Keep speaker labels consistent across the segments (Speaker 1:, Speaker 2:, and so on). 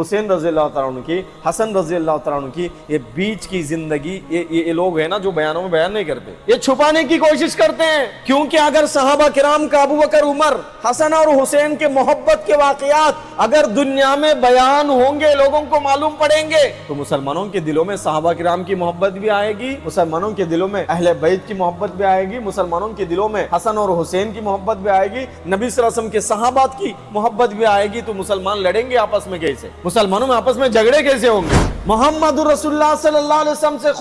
Speaker 1: حسین رضی اللہ تعالیٰ عنہ کی، حسن رضی اللہ تعالیٰ عنہ کی، یہ بیچ کی زندگی، یہ لوگ ہیں نا جو بیانوں میں بیان نہیں کرتے، یہ چھپانے کی کوشش کرتے ہیں، کیونکہ اگر صحابہ کرام کا ابو بکر، عمر، حسن اور حسین کے محبت کے واقعات اگر دنیا میں بیان ہوں گے، لوگوں کو معلوم پڑیں گے، تو مسلمانوں کے دلوں میں صحابہ کرام کی محبت بھی آئے گی، مسلمانوں کے دلوں میں اہل بیت کی محبت بھی آئے گی، مسلمانوں کے دلوں میں حسن اور حسین کی محبت بھی آئے گی، نبی صلی اللہ علیہ وسلم کے صحابات کی محبت بھی آئے گی۔ تو مسلمان لڑیں گے آپس میں کیسے؟ مسلمانوں میں آپس میں جھگڑے کیسے ہوں گے؟ محمد رسول اللہ صلی اللہ علیہ وسلم سے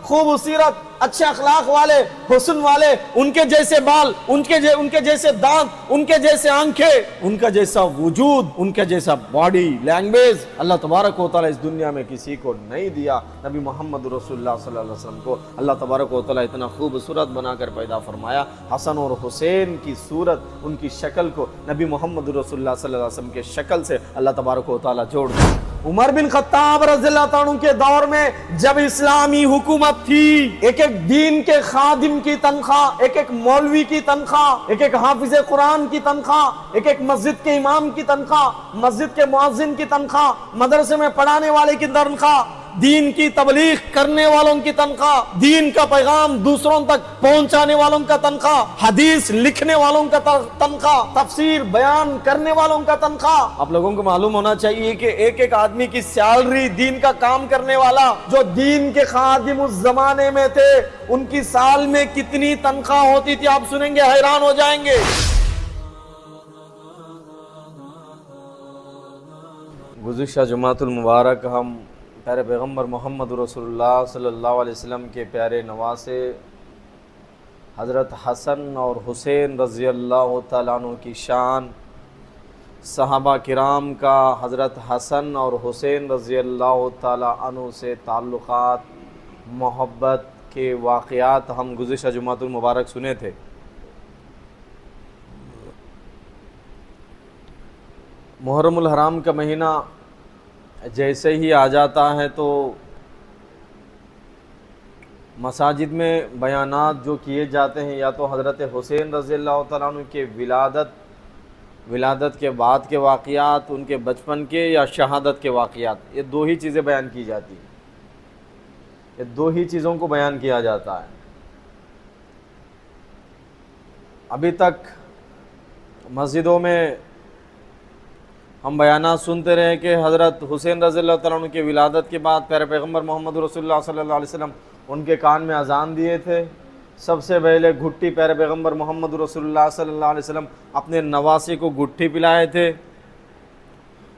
Speaker 1: خوب سیرت، اچھے اخلاق والے، حسن والے، ان کے جیسے بال، ان کے جیسے دانت، ان کے جیسے آنکھیں، ان کا جیسا وجود، ان کا جیسا باڈی لینگویج اللہ تبارک و تعالیٰ اس دنیا میں کسی کو نہیں دیا۔ نبی محمد رسول اللہ صلی اللہ علیہ وسلم کو اللہ تبارک و تعالیٰ اتنا خوبصورت بنا کر پیدا فرمایا۔ حسن اور حسین کی صورت، ان کی شکل کو نبی محمد رسول اللہ صلی اللہ علیہ وسلم کے شکل سے اللہ تبارک و تعالیٰ جوڑ دیا۔ عمر بن خطاب رضی اللہ تعالیٰ عنہ کے دور میں جب اسلامی حکومت تھی، ایک دین کے خادم کی تنخواہ، ایک مولوی کی تنخواہ، ایک حافظ قرآن کی تنخواہ، ایک مسجد کے امام کی تنخواہ، مسجد کے مؤذن کی تنخواہ، مدرسے میں پڑھانے والے کی تنخواہ، دین کی تبلیغ کرنے والوں کی تنخواہ، دین کا پیغام دوسروں تک پہنچانے والوں کا تنخواہ، حدیث لکھنے والوں کا تنخواہ، تفسیر بیان کرنے والوں کا تنخواہ۔ آپ لوگوں کو معلوم ہونا چاہیے کہ ایک آدمی کی سیلری، دین کا کام کرنے والا جو دین کے خادم اس زمانے میں تھے، ان کی سال میں کتنی تنخواہ ہوتی تھی، آپ سنیں گے حیران ہو جائیں گے۔ گزشتہ جمعۃ المبارک ہم پیارے پیغمبر محمد رسول اللہ صلی اللہ علیہ وسلم کے پیارے نواسے حضرت حسن اور حسین رضی اللہ تعالیٰ عنہ کی شان، صحابہ کرام کا حضرت حسن اور حسین رضی اللہ تعالیٰ عنہ سے تعلقات، محبت کے واقعات ہم گزشتہ جمعۃ المبارک سنے تھے۔ محرم الحرام کا مہینہ جیسے ہی آ جاتا ہے تو مساجد میں بیانات جو کیے جاتے ہیں، یا تو حضرت حسین رضی اللہ تعالیٰ عنہ کے ولادت کے بعد کے واقعات، ان کے بچپن کے یا شہادت کے واقعات، یہ دو ہی چیزیں بیان کی جاتی ہیں، یہ دو ہی چیزوں کو بیان کیا جاتا ہے۔ ابھی تک مسجدوں میں ہم بیانات سنتے رہے کہ حضرت حسین رضی اللہ تعالیٰ عنہ کی ولادت کے بعد پیارے پیغمبر محمد رسول اللہ صلی اللہ علیہ وسلم ان کے کان میں اذان دیے تھے۔ سب سے پہلے گھٹی پیارے پیغمبر محمد رسول اللہ صلی اللہ علیہ وسلم اپنے نواسے کو گھٹی پلائے تھے،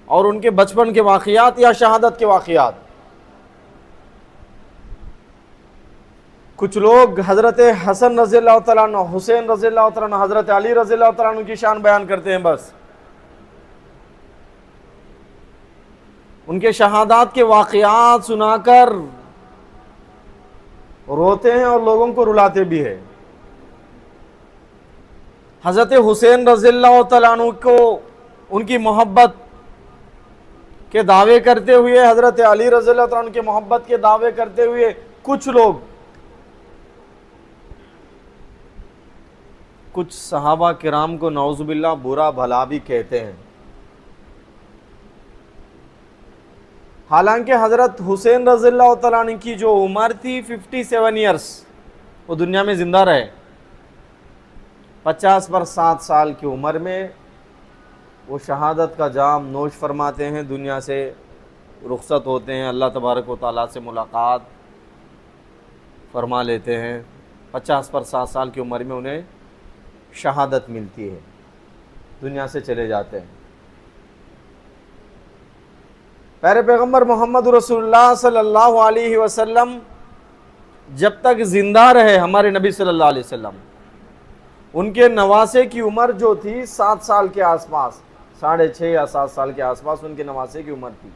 Speaker 1: اور ان کے بچپن کے واقعات یا شہادت کے واقعات۔ کچھ لوگ حضرت حسن رضی اللہ تعالیٰ عنہ، حسین رضی اللہ تعالیٰ عنہ، حضرت علی رضی اللہ تعالیٰ عنہ کی شان بیان کرتے ہیں، بس ان کے شہادات کے واقعات سنا کر روتے ہیں اور لوگوں کو رلاتے بھی ہیں۔ حضرت حسین رضی اللہ تعالیٰ عنہ کو ان کی محبت کے دعوے کرتے ہوئے، حضرت علی رضی اللہ تعالیٰ عنہ کی محبت کے دعوے کرتے ہوئے کچھ لوگ، کچھ صحابہ کرام کو نعوذ باللہ برا بھلا بھی کہتے ہیں۔ حالانکہ حضرت حسین رضی اللہ تعالیٰ عنہ کی جو عمر تھی 57 ایئرس، وہ دنیا میں زندہ رہے۔ 50 پر 7 سال کی عمر میں وہ شہادت کا جام نوش فرماتے ہیں، دنیا سے رخصت ہوتے ہیں، اللہ تبارک و تعالیٰ سے ملاقات فرما لیتے ہیں۔ 50 پر 7 سال کی عمر میں انہیں شہادت ملتی ہے، دنیا سے چلے جاتے ہیں۔ پیارے پیغمبر محمد رسول اللہ صلی اللہ علیہ وسلم جب تک زندہ رہے، ہمارے نبی صلی اللہ علیہ وسلم، ان کے نواسے کی عمر جو تھی 7 سال کے آس پاس، 6.5 یا 7 سال کے آس پاس ان کے نواسے کی عمر تھی۔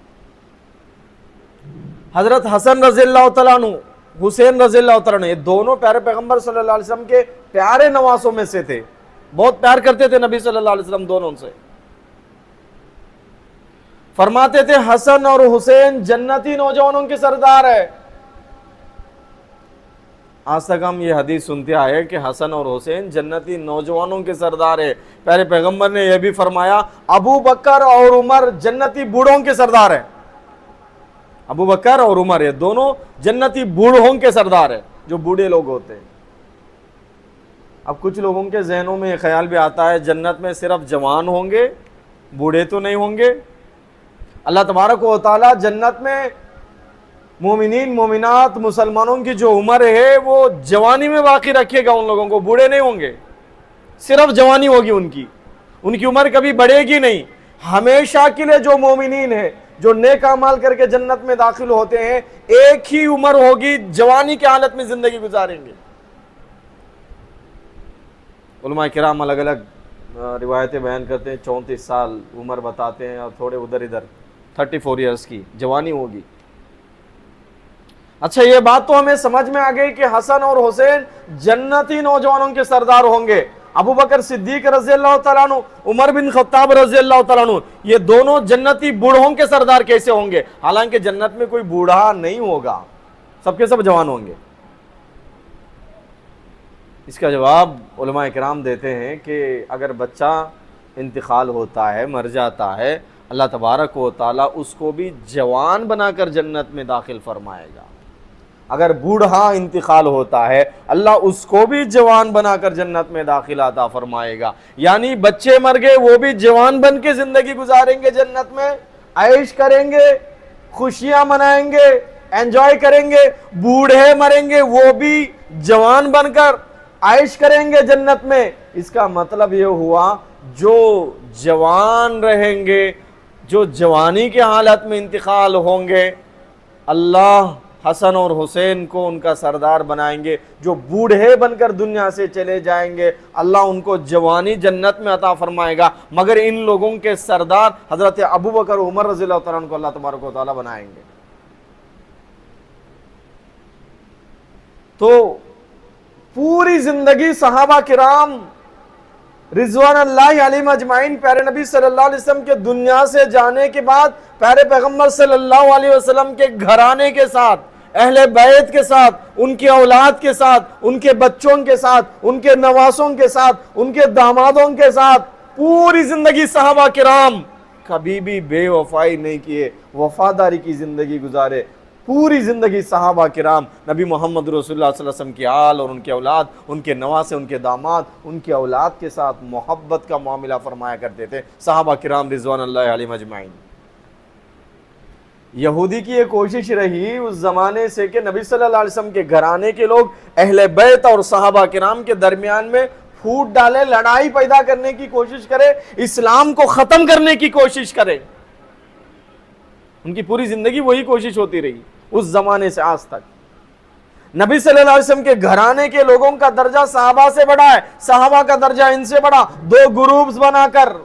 Speaker 1: حضرت حسن رضی اللہ تعالیٰ عنہ، حسین رضی اللہ تعالیٰ عنہ، یہ دونوں پیارے پیغمبر صلی اللہ علیہ وسلم کے پیارے نواسوں میں سے تھے، بہت پیار کرتے تھے نبی صلی اللہ علیہ وسلم دونوں سے۔ فرماتے تھے حسن اور حسین جنتی نوجوانوں کے سردار ہے۔ आज तक हम ये हदीस सुनते आए कि हसन और हुसैन जन्नती नौजवानों के सरदार है। प्यारे पैगंबर ने यह भी फरमाया अबू बकर और उमर जन्नती बूढ़ों के सरदार है। अबू बकर और उमर ये दोनों जन्नती बूढ़ों के सरदार है, जो बूढ़े लोग होते हैं। अब कुछ लोगों के जहनों में ये ख्याल भी आता है जन्नत में सिर्फ जवान होंगे, बूढ़े तो नहीं होंगे। अल्लाह तबारक व तआला जन्नत में मोमिनीन मोमिनात मुसलमानों की जो उम्र है वो जवानी में बाकी रखेगा, उन लोगों को बूढ़े नहीं होंगे, सिर्फ जवानी होगी उनकी उम्र कभी बढ़ेगी नहीं। हमेशा के लिए जो मोमिनीन है, जो नेक अमाल करके जन्नत में दाखिल होते हैं, एक ही उम्र होगी, जवानी की हालत में जिंदगी गुजारेंगे। उलमा किराम अलग अलग रिवायतें बयान करते हैं, 34 साल उम्र बताते हैं और थोड़े उधर इधर 34 ईयर्स की जवानी होगी। अच्छा, ये बात तो हमें समझ में आ गई कि हसन और हुसैन जन्नती नौजवानों के सरदार होंगे। अबू बकर सिद्दीक रज़ियल्लाहु तआला अन्हु, उमर बिन खत्ताब रज़ियल्लाहु तआला अन्हु, ये दोनों जन्नती बूढ़ों के सरदार कैसे होंगे? हालांकि जन्नत में कोई बूढ़ा नहीं होगा, सबके सब जवान होंगे। इसका जवाब उलमा इकराम देते हैं कि अगर बच्चा इंतकाल होता है, मर जाता है, अल्लाह तबारक व तआला उसको भी जवान बनाकर जन्नत में दाखिल फरमाएगा। अगर बूढ़ा इंतकाल होता है, अल्लाह उसको भी जवान बनाकर जन्नत में दाखिल अता फरमाएगा। यानी बच्चे मर गए, वो भी जवान बन के जिंदगी गुजारेंगे जन्नत में, ऐश करेंगे, खुशियां मनाएंगे, एंजॉय करेंगे। बूढ़े मरेंगे, वो भी जवान बनकर ऐश करेंगे जन्नत में। इसका मतलब ये हुआ जो जवान रहेंगे, जो जवानी के हालत में इंतकाल होंगे, अल्लाह हसन और हुसैन को उनका सरदार बनाएंगे। जो बूढ़े बनकर दुनिया से चले जाएंगे, अल्लाह उनको जवानी जन्नत में अता फरमाएगा। मगर इन लोगों के सरदार हजरत अबू बकर उमर रज़ियल्लाहु तआला को अल्लाह तबारक व तआला बनाएंगे। तो पूरी जिंदगी सहाबा किराम रिज़वानुल्लाहि अलैहिम अजमाइन प्यारे नबी सल्लल्लाहु अलैहि वसल्लम के दुनिया से जाने के बाद प्यारे पैगंबर सल्लल्लाहु अलैहि वसल्लम के घराने के साथ, अहले बैत के साथ, उनकी औलाद के साथ, उनके बच्चों के साथ, उनके नवासों के साथ, उनके दामादों के साथ पूरी जिंदगी सहाबा किराम कभी भी बेवफाई नहीं किए, वफादारी की जिंदगी गुजारे। पूरी जिंदगी सहाबा किराम नबी मोहम्मद रसूलुल्लाह सल्लल्लाहु अलैहि वसल्लम की आल और उनके औलाद, उनके नवासे, उनके दामाद, उनके औलाद के साथ मोहब्बत का मामला फरमाया करते थे सहाबा किराम रिज़वानुल्लाहि अलैहिम अजमाइन। यहूदी की ये कोशिश रही उस जमाने से कि नबी सल्लल्लाहु अलैहि वसल्लम के घराने के लोग अहले बैत और सहाबा किराम के दरमियान में फूट डाले, लड़ाई पैदा करने की कोशिश करे, इस्लाम को खत्म करने की कोशिश करे। उनकी पूरी जिंदगी वही कोशिश होती रही उस जमाने से आज तक। नबी सल्लल्लाहु अलैहि वसल्लम के घराने के लोगों का दर्जा सहाबा से बड़ा है, सहाबा का दर्जा इनसे बड़ा। दो ग्रुप्स बनाकर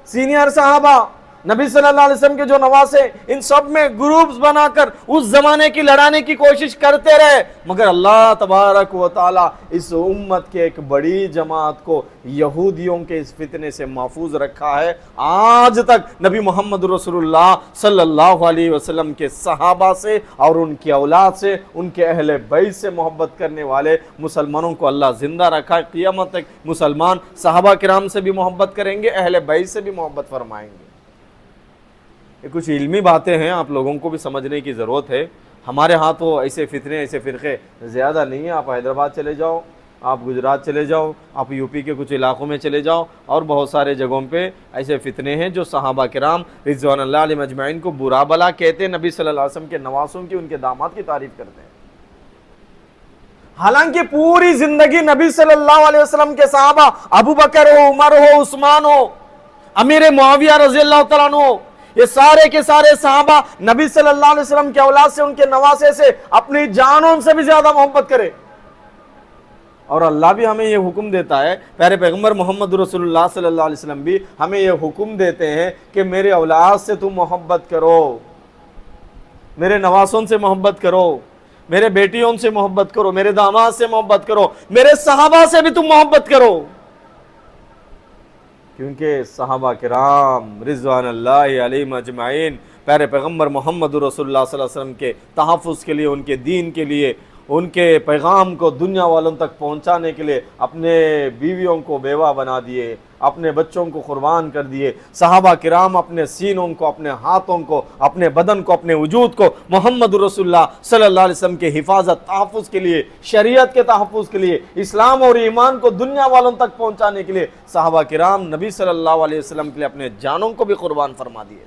Speaker 1: सीनियर सहाबा, नबी सल्लल्लाहु अलैहि वसल्लम के जो नवासे, इन सब में ग्रुप्स बनाकर उस जमाने की लड़ाने की कोशिश करते रहे। मगर अल्लाह तबारक व तआला इस उम्मत के एक बड़ी जमात को यहूदियों के इस फितने से महफूज रखा है। आज तक नबी मोहम्मद रसूलुल्लाह सल्लल्लाहु अलैहि वसल्लम के सहाबा से और उनकी औलाद से, उनके अहले बैत से मोहब्बत करने वाले मुसलमानों को अल्लाह जिंदा रखा है। क़ियामत तक मुसलमान सहाबा किराम से भी मोहब्बत करेंगे, अहले बैत से भी मोहब्बत फरमाएंगे। ये कुछ इल्मी बातें हैं, आप लोगों को भी समझने की ज़रूरत है। हमारे यहाँ तो ऐसे फितने, ऐसे फ़िरक़े ज़्यादा नहीं है। आप हैदराबाद चले जाओ, आप गुजरात चले जाओ, आप यूपी के कुछ इलाक़ों में चले जाओ, और बहुत सारे जगहों पे ऐसे फितने हैं जो सहाबा किराम रिज़वानुल्लाह अलैहिम अजमाइन को बुरा भला कहते हैं, नबी सल्लल्लाहु अलैहि वसल्लम के नवासों की, उनके दामाद की तारीफ़ करते हैं। हालांकि पूरी ज़िंदगी नबी सल्लल्लाहु अलैहि वसल्लम के सहाबा, अबू बकर हो, उमर हो, उस्मान हो, अमीर मुआविया रज़ियल्लाहु तआला अन्हु हो, ये सारे के सारे सहाबा नबी सल्लल्लाहु अलैहि वसल्लम के औलाद से, उनके नवासे से अपनी जानों से भी ज्यादा मोहब्बत करे। और अल्लाह भी हमें ये हुक्म देता है, प्यारे पैगंबर मोहम्मद रसूलुल्लाह सल्लल्लाहु अलैहि वसल्लम भी हमें ये हुक्म देते हैं कि मेरे औलाद से तुम मोहब्बत करो, मेरे नवासों से मोहब्बत करो, मेरे बेटियों से मोहब्बत करो, मेरे दामाद से मोहब्बत करो, मेरे सहाबा से भी तुम मोहब्बत करो। क्योंकि सहाबा किराम रिज़वानुल्लाहि अलैहिम अजमाइन प्यारे पैगंबर मोहम्मद रसूलुल्लाह सल्लल्लाहु अलैहि वसल्लम के तहफ़्फ़ुज़ के लिए, उनके दीन के लिए, उनके पैगाम को दुनिया वालों तक पहुंचाने के लिए अपने बीवियों को बेवा बना दिए, अपने बच्चों को कुर्बान कर दिए। सहाबा किराम अपने सीनों को, अपने हाथों को, अपने बदन को, अपने वजूद को मोहम्मद रसूलुल्लाह सल्लल्लाहु अलैहि वसल्लम के हिफाजत तहफ़्फ़ुज़ के लिए, शरीयत के तहफ़्फ़ुज़ के लिए, इस्लाम और ईमान को दुनिया वालों तक पहुंचाने के लिए सहाबा किराम नबी सल्लल्लाहु अलैहि वसल्लम के लिए अपने जानों को भी कुर्बान फरमा दिए।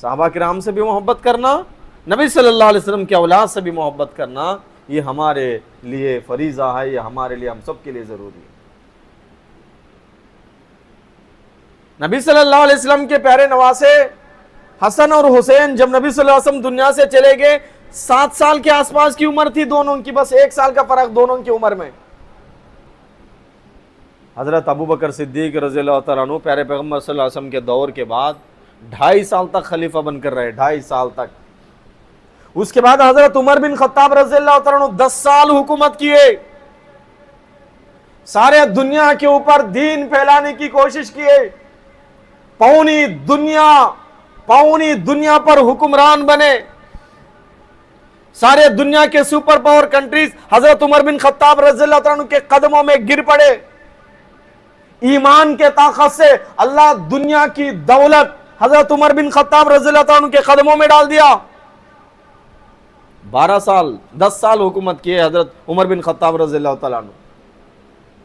Speaker 1: सहाबा किराम से भी मोहब्बत करना, नबी सल्लल्लाहु अलैहि वसल्लम के औलाद से भी मोहब्बत करना, ये हमारे लिए फरीज़ा है, ये हमारे लिए, हम सब के लिए ज़रूरी है। नबी सल्लल्लाहु अलैहि वसल्लम के प्यारे नवासे हसन और हुसैन जब नबी सल्लल्लाहु अलैहि वसल्लम दुनिया से चले गए, 7 साल के आसपास की उम्र थी दोनों की, बस 1 साल का फर्क दोनों की उम्र में। हजरत अबू बकर सिद्दीक रज़ियल्लाहु तआला अन्हु प्यारे पैगम्बर सल्लल्लाहु अलैहि वसल्लम के दौर के बाद 2.5 साल तक खलीफा बनकर रहे, 2.5 साल तक। उसके बाद हजरत उमर बिन खत्ताब रज़ियल्लाहु तआला अन्हु 10 साल हुकूमत किए, सारे दुनिया के ऊपर दीन फैलाने की कोशिश किए, पौनी दुनिया पर हुक्मरान बने, सारे दुनिया के सुपर पावर कंट्रीज हजरत उमर बिन खत्ताब रज़ियल्लाहु तआला अन्हु के कदमों में गिर पड़े। ईमान के ताकत से अल्लाह दुनिया की दौलत हजरत उमर बिन खत्ताब रज़ियल्लाहु तआला अन्हु के कदमों में डाल दिया। 10 साल हुकूमत किए हजरत उमर बिन खत्ताब रज़ियल्लाहु तआला अन्हु।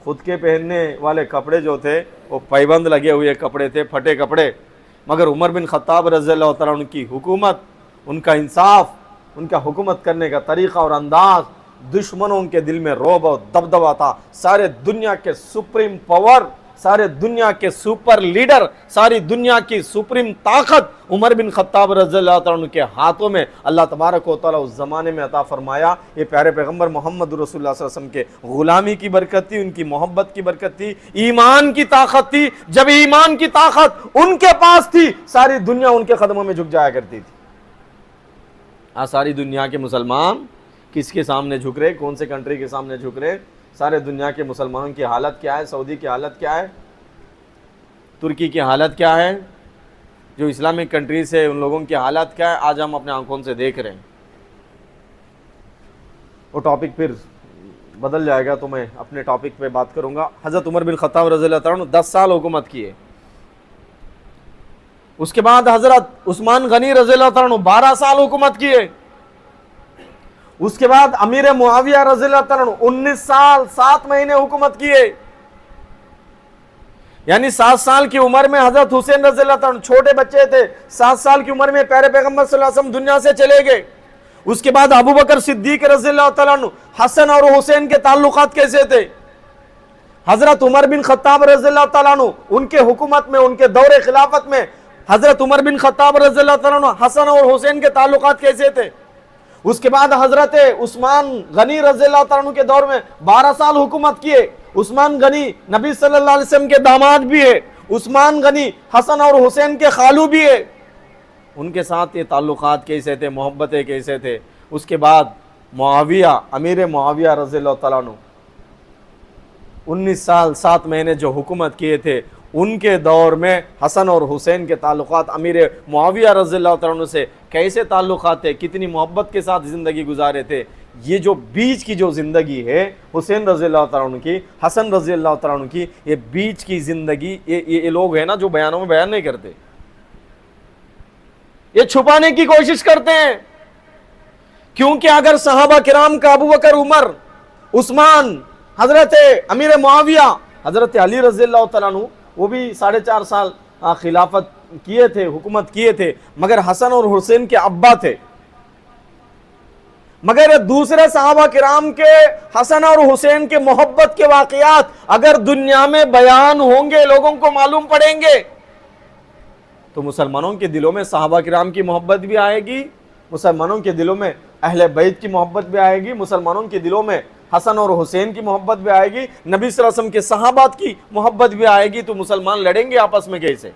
Speaker 1: खुद के पहनने वाले कपड़े जो थे वो पैबंद लगे हुए कपड़े थे, फटे कपड़े, मगर उमर बिन खत्ताब रज़ियल्लाहु तआला अन्हु की हुकूमत, उनका इंसाफ, उनका हुकूमत करने का तरीक़ा और अंदाज दुश्मनों के दिल में रौब और दबदबा था। सारे दुनिया के सुप्रीम पावर, सारे दुनिया के सुपर लीडर, सारी दुनिया की सुप्रीम ताकत उमर बिन खत्ताब रज़ियल्लाहु तआला अन्हु के हाथों में अल्लाह तबारक व तआला उस ज़माने में अता फरमाया। ये प्यारे पैगम्बर मोहम्मद रसूलुल्लाह सल्लल्लाहु अलैहि वसल्लम के गुलामी की बरकत थी, उनकी मोहब्बत की बरकत थी, ईमान की ताकत थी। जब ईमान की ताकत उनके पास थी, सारी दुनिया उनके कदमों में झुक जाया करती थी। आज सारी दुनिया के मुसलमान किसके सामने झुक रहे, कौन से कंट्री के सामने झुक रहे? सारे दुनिया के मुसलमानों की हालत क्या है? सऊदी की हालत क्या है? तुर्की की हालत क्या है? जो इस्लामिक कंट्रीज है उन लोगों की हालत क्या है? आज हम अपने आंखों से देख रहे हैं। वो टॉपिक फिर बदल जाएगा तो मैं अपने टॉपिक पे बात करूंगा। हज़रत उमर बिन खत्ताब रज़ियल्लाहु तआला अन्हु 10 साल हुकूमत किए। उसके बाद हज़रत उस्मान गनी रज़ियल्लाहु तआला अन्हु 12 साल हुकूमत किए। उसके बाद अमीर मुआविया रज़ियल्लाहु तआला अन्हु 19 साल 7 महीने हुकूमत किए। यानी 7 साल की उम्र में हजरत हुसैन रज़ियल्लाहु तआला अन्हु छोटे बच्चे थे, 7 साल की उम्र में प्यारे पैगम्बर सल्लल्लाहु अलैहि वसल्लम दुनिया से चले गए। उसके बाद अबू बकर सिद्दीक रज़ियल्लाहु तआला अन्हु हसन और हुसैन के ताल्लुकात कैसे थे? हजरत उमर बिन खत्ताब रज़ियल्लाहु तआला अन्हु उनके हुकूमत में, उनके दौरे खिलाफत में हजरत उमर बिन खत्ताब रज़ियल्लाहु तआला अन्हु हसन और हुसैन के ताल्लुकात कैसे थे? उसके बाद हजरत उस्मान गनी रज़ियल्लाहु तआला अन्हु के दौर में 12 साल हुकूमत किए। उस्मान गनी नबी सल्लल्लाहु अलैहि वसल्लम के दामाद भी है, उस्मान गनी हसन और हुसैन के खालू भी है। उनके साथ ये ताल्लुकात कैसे थे, मोहब्बतें कैसे थे? उसके बाद मुआविया, अमीर मुआविया रज़ियल्लाहु तआला अन्हु 19 साल 7 महीने जो हुकूमत किए थे, उनके दौर में हसन और हुसैन के ताल्लुकात अमीर मुआविया रज़ियल्लाहु तआला अन्हु से कैसे ताल्लुकात थे, कितनी मोहब्बत के साथ ज़िंदगी गुजारे थे। ये जो बीच की जो ज़िंदगी है हुसैन रज़ियल्लाहु तआला अन्हु की, हसन रज़ियल्लाहु तआला अन्हु की, ये बीच की ज़िंदगी, ये लोग हैं ना जो बयानों में बयान नहीं करते, ये छुपाने की कोशिश करते हैं। क्योंकि अगर सहाबा किराम का अबू बकर, उमर, उस्मान, हजरत अमीर मुआविया, हजरत अली रज़ियल्लाहु तआला अन्हु वो भी 4.5 साल खिलाफत किए थे, हुकूमत किए थे, मगर हसन और हुसैन के अब्बा थे। मगर दूसरे सहाबा किराम के हसन और हुसैन के मोहब्बत के वाकयात अगर दुनिया में बयान होंगे, लोगों को मालूम पड़ेंगे, तो मुसलमानों के दिलों में सहाबा किराम की मोहब्बत भी आएगी, मुसलमानों के दिलों में अहले बैत की मोहब्बत भी आएगी, मुसलमानों के दिलों में हसन और हुसैन की मोहब्बत भी आएगी, नबी सल्लल्लाहु अलैहि वसल्लम के सहाबात की मोहब्बत भी आएगी। तो मुसलमान लड़ेंगे आपस में कैसे?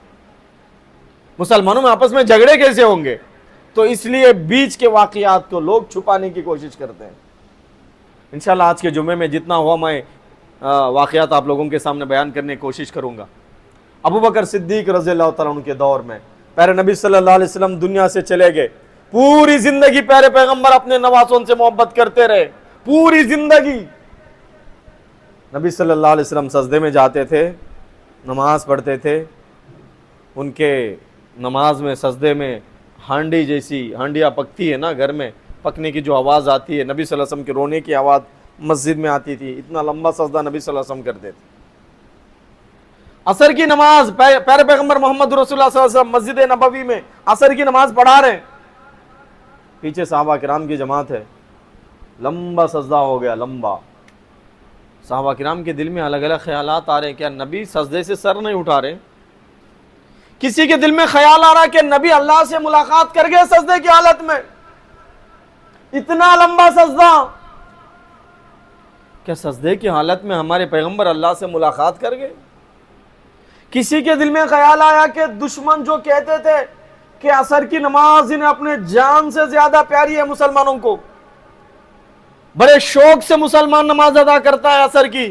Speaker 1: मुसलमानों में आपस में झगड़े कैसे होंगे? तो इसलिए बीच के वाकयात को लोग छुपाने की कोशिश करते हैं। इंशाल्लाह आज के जुमे में जितना हुआ मैं वाकयात आप लोगों के सामने बयान करने की कोशिश करूंगा। अबू बकर सिद्दीक रज़ियल्लाहु तआला अन्हु के दौर में प्यारे नबी सल्लल्लाहु अलैहि वसल्लम दुनिया से चले गए, पूरी जिंदगी प्यारे पैगंबर अपने नवासों से मोहब्बत करते रहे, पूरी जिंदगी। नबी सल्लल्लाहु अलैहि वसल्लम सजदे में जाते थे, नमाज पढ़ते थे, उनके नमाज में सजदे में हांडी जैसी, हांडियाँ पकती है ना घर में, पकने की जो आवाज़ आती है, नबी सल्लल्लाहु अलैहि वसल्लम के रोने की आवाज़ मस्जिद में आती थी। इतना लंबा सजदा नबी सल्लल्लाहु अलैहि वसल्लम करते थे। असर की नमाज, प्यारे पैगंबर मोहम्मद रसूलुल्लाह सल्लल्लाहु अलैहि वसल्लम मस्जिद नबवी में असर की नमाज पढ़ा रहे हैं, पीछे सहाबा किराम की जमात है, लंबा सजदा हो गया, लंबा। सहाबा किराम के दिल में अलग अलग ख्यालात आ रहे हैं, क्या नबी सजदे से सर नहीं उठा रहे? किसी के दिल में ख्याल आ रहा है कि नबी अल्लाह से मुलाकात कर गए सजदे की हालत में, इतना लंबा सजदा। क्या सजदे की हालत में हमारे पैगंबर अल्लाह से मुलाकात कर गए? किसी के दिल में ख्याल आया कि दुश्मन जो कहते थे कि असर की नमाज इन्हें अपने जान से ज्यादा प्यारी है मुसलमानों को, बड़े शौक से मुसलमान नमाज अदा करता है असर की,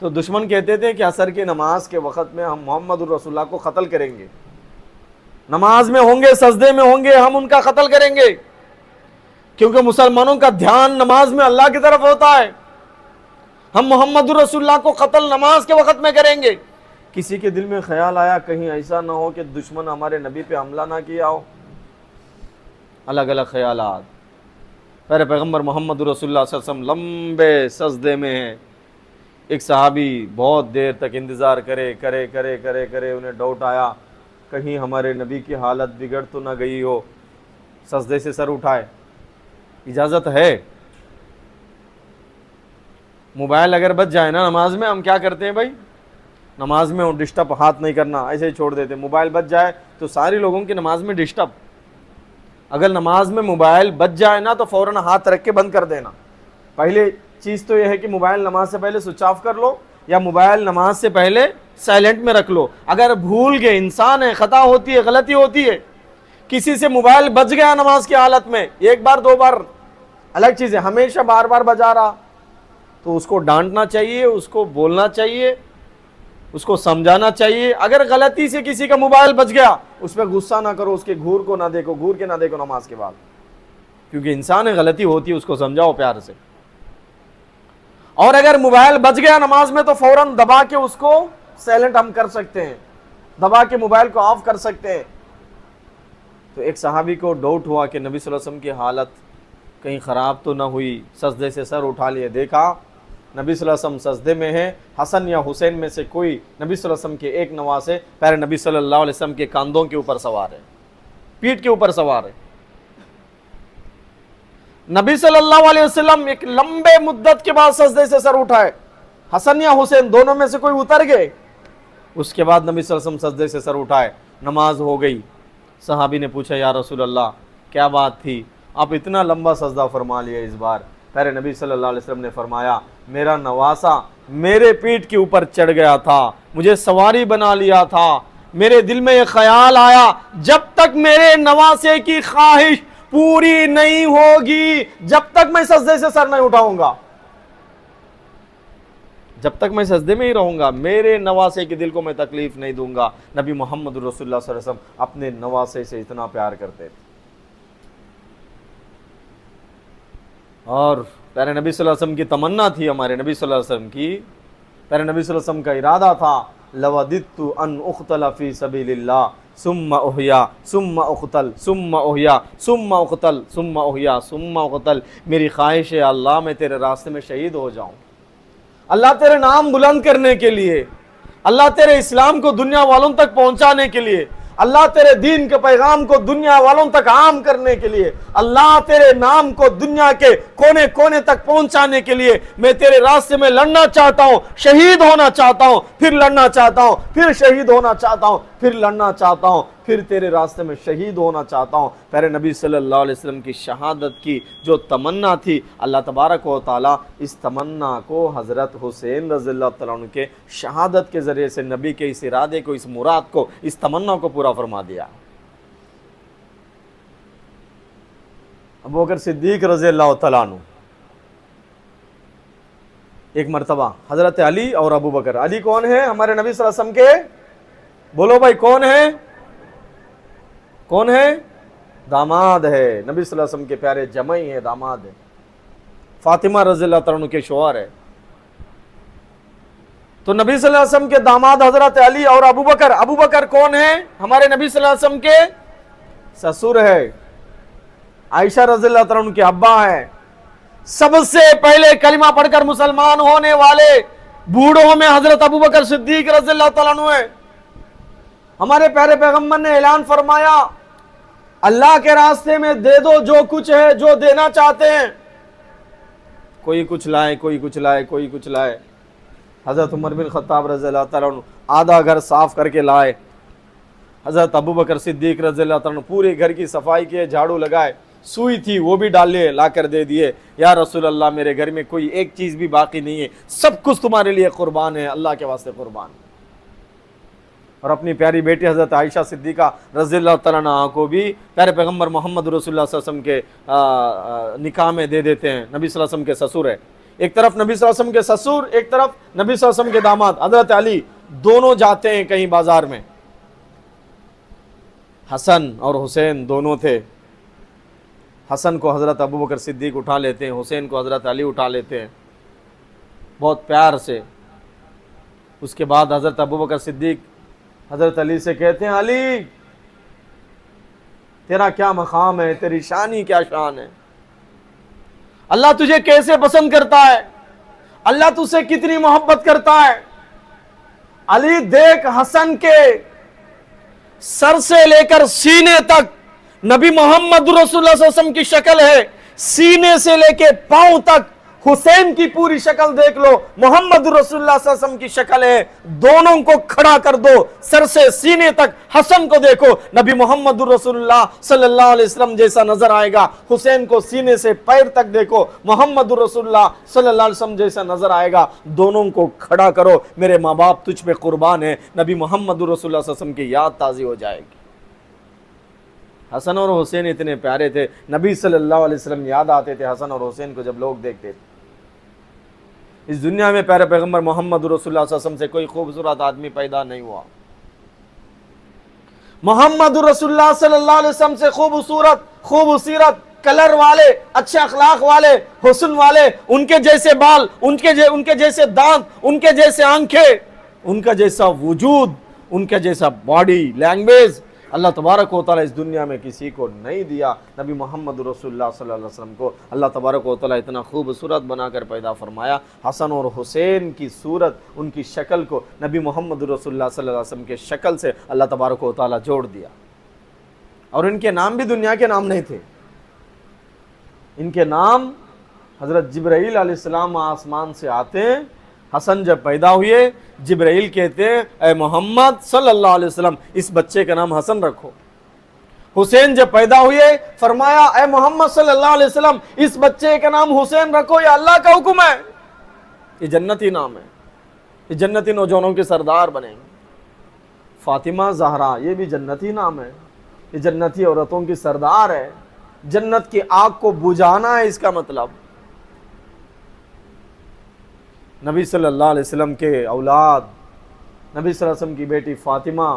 Speaker 1: तो दुश्मन कहते थे कि असर की नमाज के वक्त में हम मोहम्मद रसूलुल्लाह को कत्ल करेंगे, नमाज में होंगे, सजदे में होंगे, हम उनका कत्ल करेंगे, क्योंकि मुसलमानों का ध्यान नमाज में अल्लाह की तरफ होता है। हम मोहम्मद रसूलुल्लाह को कत्ल नमाज के वक्त में करेंगे। किसी के दिल में ख्याल आया कहीं ऐसा ना हो कि दुश्मन हमारे नबी पे हमला ना किया हो। अलग अलग ख्यालात। प्यारे पैगंबर मोहम्मद रसूलुल्लाह सल्लल्लाहु अलैहि वसल्लम लंबे सजदे में हैं। एक सहाबी बहुत देर तक इंतज़ार करे, उन्हें डाउट आया कहीं हमारे नबी की हालत बिगड़ तो ना गई हो, सजदे से सर उठाए। इजाज़त है। मोबाइल अगर बच जाए ना नमाज में, हम क्या करते हैं भाई, नमाज में डिस्टर्ब, हाथ नहीं करना, ऐसे ही छोड़ देते। मोबाइल बच जाए तो सारे लोगों की नमाज में डिस्टर्ब। अगर नमाज में मोबाइल बच जाए ना तो फ़ौरन हाथ रख के बंद कर देना। पहले चीज़ तो यह है कि मोबाइल नमाज से पहले स्विच ऑफ कर लो, या मोबाइल नमाज से पहले साइलेंट में रख लो। अगर भूल गए, इंसान है, खता होती है, गलती होती है, किसी से मोबाइल बच गया नमाज की हालत में, एक बार दो बार अलग चीज़ है, हमेशा बार बार बजा रहा, तो उसको डांटना चाहिए, उसको बोलना चाहिए, उसको समझाना चाहिए। अगर गलती से किसी का मोबाइल बच गया, उस पर गुस्सा ना करो, उसके घूर को ना देखो, घूर के ना देखो नमाज के बाद, क्योंकि इंसान है, गलती होती है, उसको समझाओ प्यार से। और अगर मोबाइल बच गया नमाज में तो फौरन दबा के उसको साइलेंट हम कर सकते हैं, दबा के मोबाइल को ऑफ कर सकते हैं। तो एक सहाबी को डाउट हुआ कि नबी सल्लल्लाहु अलैहि वसल्लम की हालत कहीं ख़राब तो ना हुई, सजदे से सर उठा लिए, देखा नबी सल्लल्लाहु अलैहि वसल्लम सजदे में है, हसन या हुसैन में से कोई नबी सल्लल्लाहु अलैहि वसल्लम के एक नवासे प्यारे नबी सल्लल्लाहु अलैहि वसल्लम के कंधों के ऊपर सवार है, पीठ के ऊपर सवार है। नबी सल्लल्लाहु अलैहि वसल्लम एक लंबे मुद्दत के बाद सजदे से सर उठाए, हसन या हुसैन दोनों में से कोई उतर गए। उसके बाद नबी सल्लल्लाहु अलैहि वसल्लम सजदे से सर उठाए, नमाज हो गई। सहाबी ने पूछा, या रसूल अल्लाह क्या बात थी, आप इतना लंबा सजदा फरमा लिया इस बार? प्यारे नबी सल्लल्लाहु अलैहि वसल्लम ने फरमाया, मेरा नवासा मेरे पीठ के ऊपर चढ़ गया था, मुझे सवारी बना लिया था। मेरे दिल में यह ख्याल आया, जब तक मेरे नवासे की ख्वाहिश पूरी नहीं होगी, जब तक मैं सजदे से सर नहीं उठाऊंगा, जब तक मैं सजदे में ही रहूंगा, मेरे नवासे के दिल को मैं तकलीफ नहीं दूंगा। नबी मोहम्मद रसूलुल्लाह सल्लल्लाहु अलैहि वसल्लम अपने नवासे से इतना प्यार करते थे। और प्यारे नबी सल्लल्लाहु अलैहि वसल्लम की तमन्ना थी, हमारे नबी सल्लल्लाहु अलैहि वसल्लम की, प्यारे नबी सल्लल्लाहु अलैहि वसल्लम का इरादा था, लवदित्तु अन उक़्तल फी सबीलिल्लाह सुम्मा उहया सुम्मा उक़्तल सुम्मा उहया सुम्मा उक़्तल सुम्मा उहया सुम्मा उक़्तल। मेरी ख्वाहिश है अल्लाह मैं तेरे रास्ते में शहीद हो जाऊं, अल्लाह तेरे नाम बुलंद करने के लिए, अल्लाह तेरे इस्लाम को दुनिया वालों तक पहुंचाने के लिए, अल्लाह तेरे दीन के पैगाम को दुनिया वालों तक आम करने के लिए, अल्लाह तेरे नाम को दुनिया के कोने कोने तक पहुंचाने के लिए मैं तेरे रास्ते में लड़ना चाहता हूं, शहीद होना चाहता हूं, फिर लड़ना चाहता हूं, फिर शहीद होना चाहता हूं, फिर लड़ना चाहता हूं, फिर तेरे रास्ते में शहीद होना चाहता हूं। प्यारे नबी सल्लल्लाहु अलैहि वसल्लम की शहादत की जो तमन्ना थी, अल्लाह तबारक व तआला इस तमन्ना को हज़रत हुसैन रज़ियल्लाहु तआला अन्हु के शहादत के ज़रिए से नबी के इस इरादे को, इस मुराद को, इस तमन्ना को पूरा फरमा दिया। अबू बकर सिद्दीक़ रज़ियल्लाहु तआला अन्हु, एक मरतबा हज़रत अली और अबू बकर, अली कौन है? हमारे नबी सल्लल्लाहु अलैहि वसल्लम के, बोलो भाई कौन है? कौन है? داماد ہے، نبی صلی اللہ علیہ وسلم کے پیارے جمعی ہے، داماد ہے، فاطمہ رضی اللہ تعالیٰ عنہ کے شوہر ہے۔ تو نبی صلی اللہ علیہ وسلم کے داماد حضرت علی اور ابو بکر، ابو بکر کون ہے؟ ہمارے نبی صلی اللہ علیہ وسلم کے سسر ہے، عائشہ رضی اللہ تعالیٰ عنہ کے ابا ہے۔ سب سے پہلے کلمہ پڑھ کر مسلمان ہونے والے بوڑھوں میں حضرت ابو بکر صدیق رضی اللہ تعالیٰ عنہ ہے۔ ہمارے پیارے پیغمبر نے اعلان فرمایا، اللہ کے راستے میں دے دو جو کچھ ہے، جو دینا چاہتے ہیں۔ کوئی کچھ لائے، کوئی کچھ لائے، کوئی کچھ لائے۔ حضرت عمر بن خطاب رضی اللہ تعالیٰ عنہ آدھا گھر صاف کر کے لائے۔ حضرت ابو بکر صدیق رضی اللہ تعالیٰ عنہ پورے گھر کی صفائی کیے، جھاڑو لگائے، سوئی تھی وہ بھی ڈال لیے، لا کر دے دیے، یا رسول اللہ میرے گھر میں کوئی ایک چیز بھی باقی نہیں ہے، سب کچھ تمہارے لیے قربان ہے، اللہ کے واسطے قربان۔ اور اپنی پیاری بیٹی حضرت عائشہ صدیقہ رضی اللہ تعالیٰ عنہ کو بھی پیارے پیغمبر محمد رسول اللہ صلی اللہ علیہ وسلم کے نکاح میں دے دیتے ہیں۔ نبی صلی اللہ علیہ وسلم کے سسر ہے، ایک طرف نبی صلی اللہ علیہ وسلم کے سسر، ایک طرف نبی صلی اللہ علیہ وسلم کے داماد حضرت علی، دونوں جاتے ہیں کہیں بازار میں۔ حسن اور حسین دونوں تھے، حسن کو حضرت ابو بکر صدیق اٹھا لیتے ہیں، حسین کو حضرت علی اٹھا لیتے ہیں بہت پیار سے۔ اس کے بعد حضرت ابو بکر صدیق حضرت علی سے کہتے ہیں، علی تیرا کیا مقام ہے، تیری شانی کیا شان ہے، اللہ تجھے کیسے پسند کرتا ہے، اللہ تجھ سے کتنی محبت کرتا ہے۔ علی دیکھ، حسن کے سر سے لے کر سینے تک نبی محمد رسول اللہ صلی اللہ علیہ وسلم کی شکل ہے، سینے سے لے کے پاؤں تک حسین کی پوری شکل دیکھ لو، محمد رسول اللہ صلی اللہ علیہ وسلم کی شکل ہے۔ دونوں کو کھڑا کر دو، سر سے سینے تک حسن کو دیکھو، نبی محمد رسول اللہ صلی اللہ علیہ وسلم جیسا نظر آئے گا، حسین کو سینے سے پیر تک دیکھو، محمد رسول اللہ صلی اللہ علیہ وسلم جیسا نظر آئے گا۔ دونوں کو کھڑا کرو، میرے ماں باپ تجھ پہ قربان ہے، نبی محمد رسول اللہ صلی اللہ علیہ وسلم کی یاد تازی ہو جائے گی۔ حسن اور حسین اتنے پیارے تھے، نبی صلی اللہ علیہ وسلم یاد آتے تھے حسن اور حسین کو جب لوگ دیکھتے تھے۔ اس دنیا میں پیارے پیغمبر محمد رسول اللہ صلی اللہ علیہ وسلم سے کوئی خوبصورت آدمی پیدا نہیں ہوا۔ محمد رسول اللہ صلی اللہ علیہ وسلم سے خوبصورت کلر والے، اچھے اخلاق والے، حسن والے، ان کے جیسے بال، ان کے جیسے دانت، ان کے جیسے آنکھیں، ان کا جیسا وجود، ان کا جیسا باڈی لینگویج اللہ تبارک و تعالیٰ اس دنیا میں کسی کو نہیں دیا۔ نبی محمد رسول اللہ صلی اللہ علیہ وسلم کو اللہ تبارک و تعالیٰ اتنا خوبصورت بنا کر پیدا فرمایا۔ حسن اور حسین کی صورت، ان کی شکل کو نبی محمد رسول اللہ صلی اللہ علیہ وسلم کے شکل سے اللہ تبارک و تعالیٰ جوڑ دیا۔ اور ان کے نام بھی دنیا کے نام نہیں تھے، ان کے نام حضرت جبرائیل علیہ السلام آسمان سے آتے ہیں۔ حسن جب پیدا ہوئے، جبرائیل کہتے ہیں اے محمد صلی اللہ علیہ وسلم اس بچے کا نام حسن رکھو۔ حسین جب پیدا ہوئے، فرمایا اے محمد صلی اللہ علیہ وسلم اس بچے کا نام حسین رکھو، یہ اللہ کا حکم ہے، یہ جنتی نام ہے، یہ جنتی نوجوانوں کے سردار بنیں گے۔ فاطمہ زہرا یہ بھی جنتی نام ہے، یہ جنتی عورتوں کی سردار ہے، جنت کی آگ کو بجھانا ہے اس کا مطلب۔ نبی صلی اللہ علیہ وسلم کے اولاد، نبی صلی اللہ علیہ وسلم کی بیٹی فاطمہ،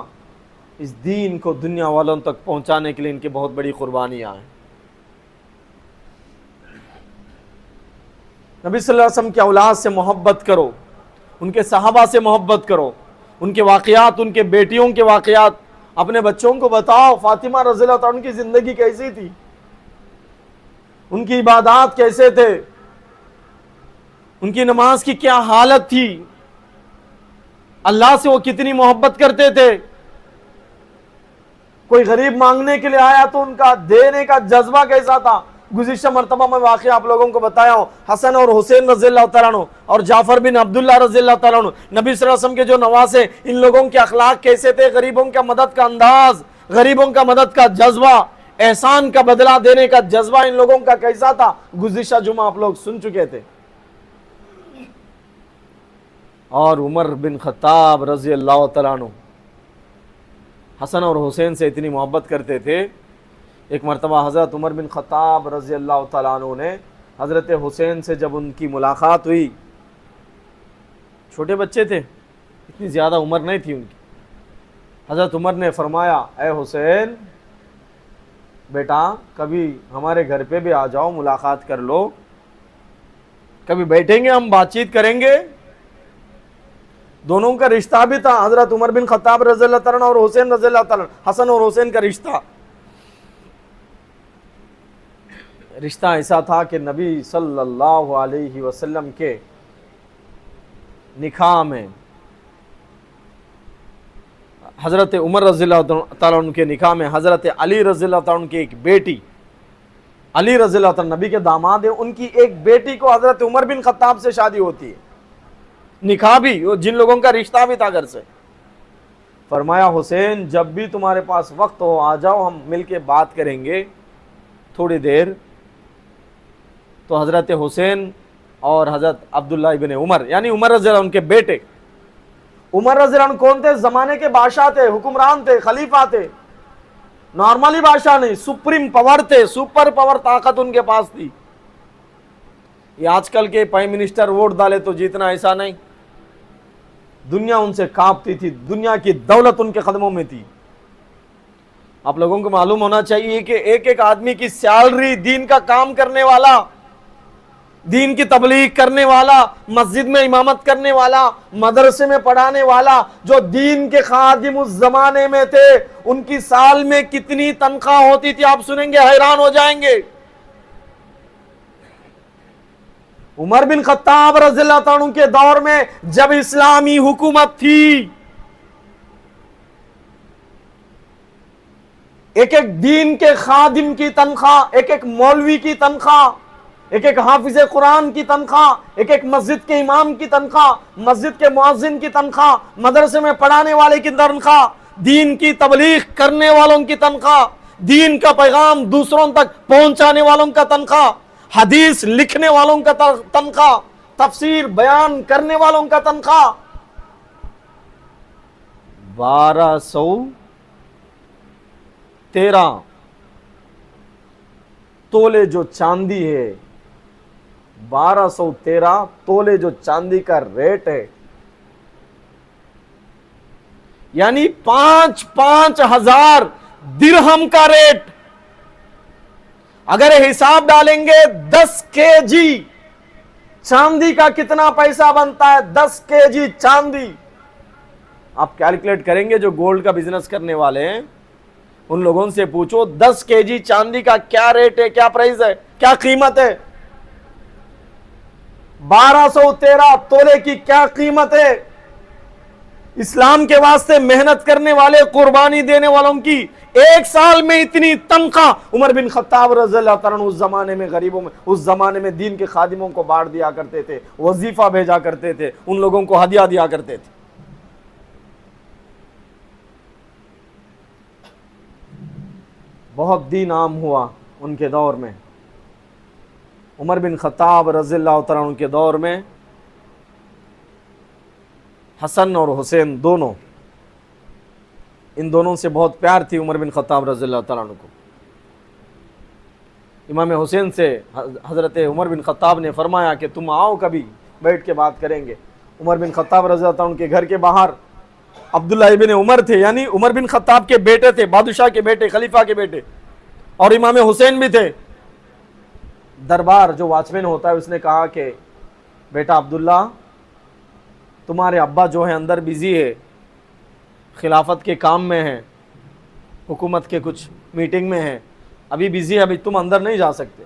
Speaker 1: اس دین کو دنیا والوں تک پہنچانے کے لیے ان کی بہت بڑی قربانیاں ہیں۔ نبی صلی اللہ علیہ وسلم کے اولاد سے محبت کرو، ان کے صحابہ سے محبت کرو، ان کے واقعات، ان کے بیٹیوں کے واقعات اپنے بچوں کو بتاؤ۔ فاطمہ رضی اللہ تعالیٰ عنہ کی زندگی کیسی تھی، ان کی عبادات کیسے تھے، ان کی نماز کی کیا حالت تھی، اللہ سے وہ کتنی محبت کرتے تھے۔ کوئی غریب مانگنے کے لیے آیا تو ان کا دینے کا جذبہ کیسا تھا۔ گزشتہ مرتبہ میں واقعہ آپ لوگوں کو بتایا ہوں، حسن اور حسین رضی اللہ تعالیٰ عنہ اور جعفر بن عبداللہ رضی اللہ تعالیٰ عنہ، نبی صلی اللہ علیہ وسلم کے جو نواسے، ان لوگوں کے اخلاق کیسے تھے، غریبوں کا مدد کا انداز، غریبوں کا مدد کا جذبہ، احسان کا بدلہ دینے کا جذبہ ان لوگوں کا کیسا تھا، گزشتہ جمعہ آپ لوگ سن چکے تھے۔ اور عمر بن خطاب رضی اللہ تعالیٰ عنہ حسن اور حسین سے اتنی محبت کرتے تھے، ایک مرتبہ حضرت عمر بن خطاب رضی اللہ تعالیٰ عنہ نے حضرت حسین سے جب ان کی ملاقات ہوئی، چھوٹے بچے تھے، اتنی زیادہ عمر نہیں تھی ان کی، حضرت عمر نے فرمایا اے حسین بیٹا کبھی ہمارے گھر پہ بھی آ جاؤ, ملاقات کر لو, کبھی بیٹھیں گے ہم بات چیت کریں گے. دونوں کا رشتہ بھی تھا, حضرت عمر بن خطاب رضی اللہ تعالیٰ اور حسین رضی اللہ تعالیٰ, حسن اور حسین کا رشتہ ایسا تھا کہ نبی صلی اللہ علیہ وسلم کے نکاح میں, حضرت عمر رضی اللہ تعالیٰ عنہ کے نکاح میں حضرت علی رضی اللہ تعالیٰ عنہ کی ایک بیٹی, علی رضی اللہ تعالیٰ نبی کے داماد ہیں, ان کی ایک بیٹی کو حضرت عمر بن خطاب سے شادی ہوتی ہے, نکاح بھی, جن لوگوں کا رشتہ بھی تھا گھر سے. فرمایا حسین جب بھی تمہارے پاس وقت ہو آ جاؤ, ہم مل کے بات کریں گے تھوڑی دیر. تو حضرت حسین اور حضرت عبداللہ ابن عمر یعنی عمر رضی اللہ عنہ کے بیٹے, عمر رضی اللہ عنہ کون تھے؟ زمانے کے بادشاہ تھے, حکمران تھے, خلیفہ تھے, نارملی بادشاہ نہیں, سپریم پاور تھے, سپر پاور طاقت ان کے پاس تھی. یہ آج کل کے پرائم منسٹر ووٹ ڈالے تو جیتنا, ایسا نہیں. دنیا ان سے کانپتی تھی, دنیا کی دولت ان کے قدموں میں تھی. آپ لوگوں کو معلوم ہونا چاہیے کہ ایک ایک آدمی کی سیلری, دین کا کام کرنے والا, دین کی تبلیغ کرنے والا, مسجد میں امامت کرنے والا, مدرسے میں پڑھانے والا, جو دین کے خادم اس زمانے میں تھے, ان کی سال میں کتنی تنخواہ ہوتی تھی آپ سنیں گے حیران ہو جائیں گے. عمر بن خطاب رضی اللہ عنہ کے دور میں جب اسلامی حکومت تھی, ایک ایک دین کے خادم کی تنخواہ, ایک ایک مولوی کی تنخواہ, ایک ایک حافظ قرآن کی تنخواہ, ایک ایک مسجد کے امام کی تنخواہ, مسجد کے مؤذن کی تنخواہ, مدرسے میں پڑھانے والے کی تنخواہ, دین کی تبلیغ کرنے والوں کی تنخواہ, دین کا پیغام دوسروں تک پہنچانے والوں کا تنخواہ, حدیث لکھنے والوں کا تنخواہ, تفسیر بیان کرنے والوں کا تنخواہ. 1213 تولے جو چاندی ہے, 1213 تولے جو چاندی کا ریٹ ہے, یعنی 5,000 درہم کا ریٹ. اگر حساب ڈالیں گے 10 kg چاندی کا کتنا پیسہ بنتا ہے, 10 kg چاندی. آپ کیلکولیٹ کریں گے, جو گولڈ کا بزنس کرنے والے ہیں ان لوگوں سے پوچھو 10 kg چاندی کا کیا ریٹ ہے, کیا پرائز ہے, کیا قیمت ہے. 1213 تولے کی کیا قیمت ہے. اسلام کے واسطے محنت کرنے والے, قربانی دینے والوں کی ایک سال میں اتنی تنخواہ. عمر بن خطاب رضی اللہ تعالیٰ عنہ اس زمانے میں غریبوں میں, اس زمانے میں دین کے خادموں کو بانٹ دیا کرتے تھے, وظیفہ بھیجا کرتے تھے, ان لوگوں کو ہدیہ دیا کرتے تھے. بہت دین عام ہوا ان کے دور میں. عمر بن خطاب رضی اللہ تعالیٰ عنہ کے دور میں حسن اور حسین دونوں, ان دونوں سے بہت پیار تھی عمر بن خطاب رضی اللہ تعالیٰ عنہ کو. امام حسین سے حضرت عمر بن خطاب نے فرمایا کہ تم آؤ کبھی بیٹھ کے بات کریں گے. عمر بن خطاب رضی اللہ تعالیٰ عنہ کے گھر کے باہر عبداللہ ابن عمر تھے, یعنی عمر بن خطاب کے بیٹے تھے, بادشاہ کے بیٹے, خلیفہ کے بیٹے, اور امام حسین بھی تھے. دربار جو واچمین ہوتا ہے اس نے کہا کہ بیٹا عبداللہ, تمہارے ابا جو ہے اندر بزی ہے, خلافت کے کام میں ہیں, حکومت کے کچھ میٹنگ میں ہیں, ابھی بزی ہے, ابھی تم اندر نہیں جا سکتے.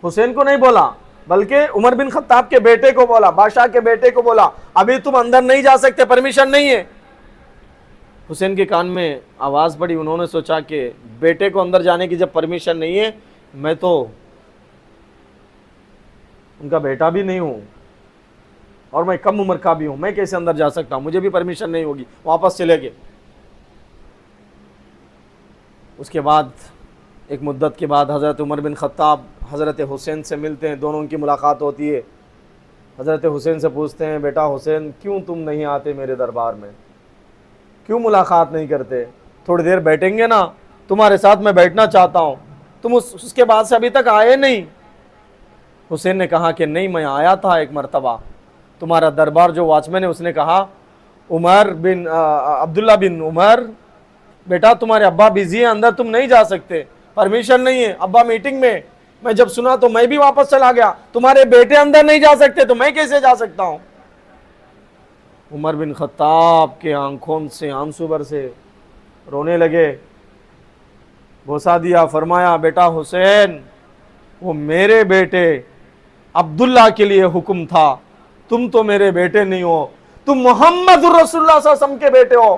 Speaker 1: حسین کو نہیں بولا بلکہ عمر بن خطاب کے بیٹے کو بولا, بادشاہ کے بیٹے کو بولا, ابھی تم اندر نہیں جا سکتے, پرمیشن نہیں ہے. حسین کے کان میں آواز پڑی, انہوں نے سوچا کہ بیٹے کو اندر جانے کی جب پرمیشن نہیں ہے, میں تو ان کا بیٹا بھی نہیں ہوں اور میں کم عمر کا بھی ہوں, میں کیسے اندر جا سکتا ہوں, مجھے بھی پرمیشن نہیں ہوگی. واپس چلے گئے. اس کے بعد ایک مدت کے بعد حضرت عمر بن خطاب حضرت حسین سے ملتے ہیں, دونوں کی ملاقات ہوتی ہے. حضرت حسین سے پوچھتے ہیں بیٹا حسین کیوں تم نہیں آتے میرے دربار میں, کیوں ملاقات نہیں کرتے, تھوڑی دیر بیٹھیں گے نا, تمہارے ساتھ میں بیٹھنا چاہتا ہوں, تم اس کے بعد سے ابھی تک آئے نہیں. حسین نے کہا کہ نہیں, میں آیا تھا ایک مرتبہ, تمہارا دربار جو واچمین ہے اس نے کہا عمر بن عبداللہ بن عمر بیٹا تمہارے ابا بزی ہیں اندر تم نہیں جا سکتے, پرمیشن نہیں ہے, ابا میٹنگ میں جب سنا تو میں بھی واپس چلا گیا, تمہارے بیٹے اندر نہیں جا سکتے تو میں کیسے جا سکتا ہوں. عمر بن خطاب کے آنکھوں سے آنسو برسے, رونے لگے, بوسا دیا, فرمایا بیٹا حسین وہ میرے بیٹے عبداللہ کے لیے حکم تھا, تم تو میرے بیٹے نہیں ہو, تم محمد رسول اللہ صلی اللہ علیہ وسلم کے بیٹے ہو,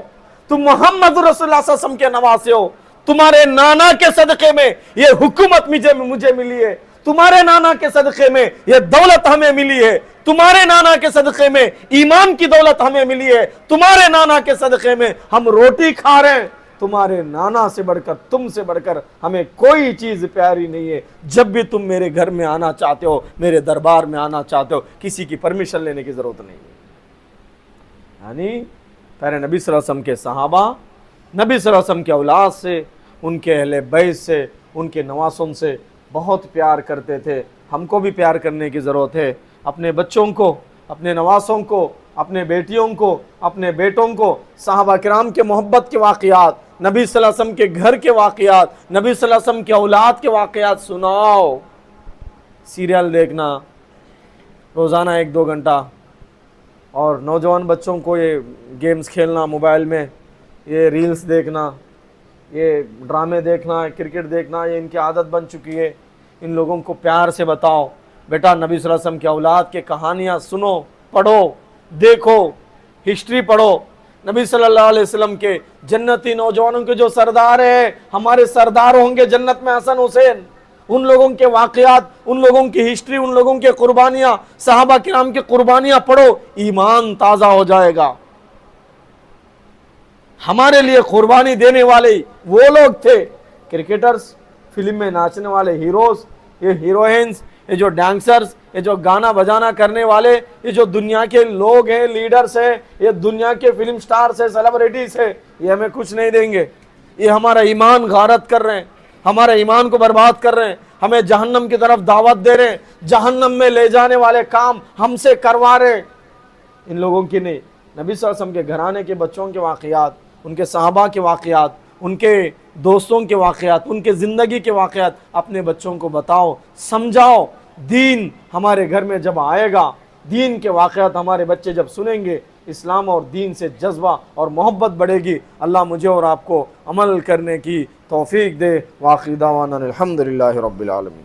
Speaker 1: تم محمد رسول اللہ صلی اللہ علیہ وسلم کے نواسے ہو, تمہارے نانا کے صدقے میں یہ حکومت مجھے ملی ہے, تمہارے نانا کے صدقے میں یہ دولت ہمیں ملی ہے, تمہارے نانا کے صدقے میں ایمان کی دولت ہمیں ملی ہے, تمہارے نانا کے صدقے میں ہم روٹی کھا رہے ہیں, تمہارے نانا سے بڑھ کر تم سے بڑھ کر ہمیں کوئی چیز پیاری نہیں ہے. جب بھی تم میرے گھر میں آنا چاہتے ہو, میرے دربار میں آنا چاہتے ہو, کسی کی پرمیشن لینے کی ضرورت نہیں ہے. یعنی پیارے نبی صلی اللہ علیہ وسلم کے صحابہ نبی صلی اللہ علیہ وسلم کے اولاد سے, ان کے اہل بیت سے, ان کے نواسوں سے بہت پیار کرتے تھے. ہم کو بھی پیار کرنے کی ضرورت ہے. اپنے بچوں کو, اپنے نواسوں کو, اپنے بیٹیوں کو, اپنے بیٹوں کو صحابہ کرام کے محبت کے واقعات, نبی صلی اللہ علیہ وسلم کے گھر کے واقعات, نبی صلی اللہ علیہ وسلم کے اولاد کے واقعات سناؤ. سیریل دیکھنا روزانہ 1-2 گھنٹہ, اور نوجوان بچوں کو یہ گیمز کھیلنا موبائل میں, یہ ریلز دیکھنا, یہ ڈرامے دیکھنا, کرکٹ دیکھنا, یہ ان کی عادت بن چکی ہے. ان لوگوں کو پیار سے بتاؤ بیٹا نبی صلی اللہ علیہ وسلم کے اولاد کے کہانیاں سنو, پڑھو, دیکھو, ہسٹری پڑھو. نبی صلی اللہ علیہ وسلم کے جنتی نوجوانوں کے جو سردار ہیں, ہمارے سردار ہوں گے جنت میں حسن حسین, ان لوگوں کے واقعات, ان لوگوں کی ہسٹری, ان لوگوں کے قربانیاں, صحابہ کرام کی قربانیاں پڑھو, ایمان تازہ ہو جائے گا. ہمارے لیے قربانی دینے والے وہ لوگ تھے, کرکٹرز, فلم میں ناچنے والے ہیروز, یہ ہیروئنز, یہ جو ڈانسرز, یہ جو گانا بجانا کرنے والے, یہ جو دنیا کے لوگ ہیں, لیڈرز ہیں, یہ دنیا کے فلم سٹارز ہیں, سیلیبریٹیز ہیں, یہ ہمیں کچھ نہیں دیں گے. یہ ہمارا ایمان غارت کر رہے ہیں, ہمارے ایمان کو برباد کر رہے ہیں, ہمیں جہنم کی طرف دعوت دے رہے ہیں, جہنم میں لے جانے والے کام ہم سے کروا رہے ہیں. ان لوگوں کی نہیں. نبی صلی اللہ علیہ وسلم کے گھرانے کے بچوں کے واقعات, ان کے صحابہ کے واقعات, ان کے دوستوں کے واقعات, ان کے زندگی کے واقعات اپنے بچوں کو بتاؤ, سمجھاؤ. دین ہمارے گھر میں جب آئے گا, دین کے واقعات ہمارے بچے جب سنیں گے, اسلام اور دین سے جذبہ اور محبت بڑھے گی. اللہ مجھے اور آپ کو عمل کرنے کی توفیق دے. واخر دعوانا الحمدللہ رب العالمین.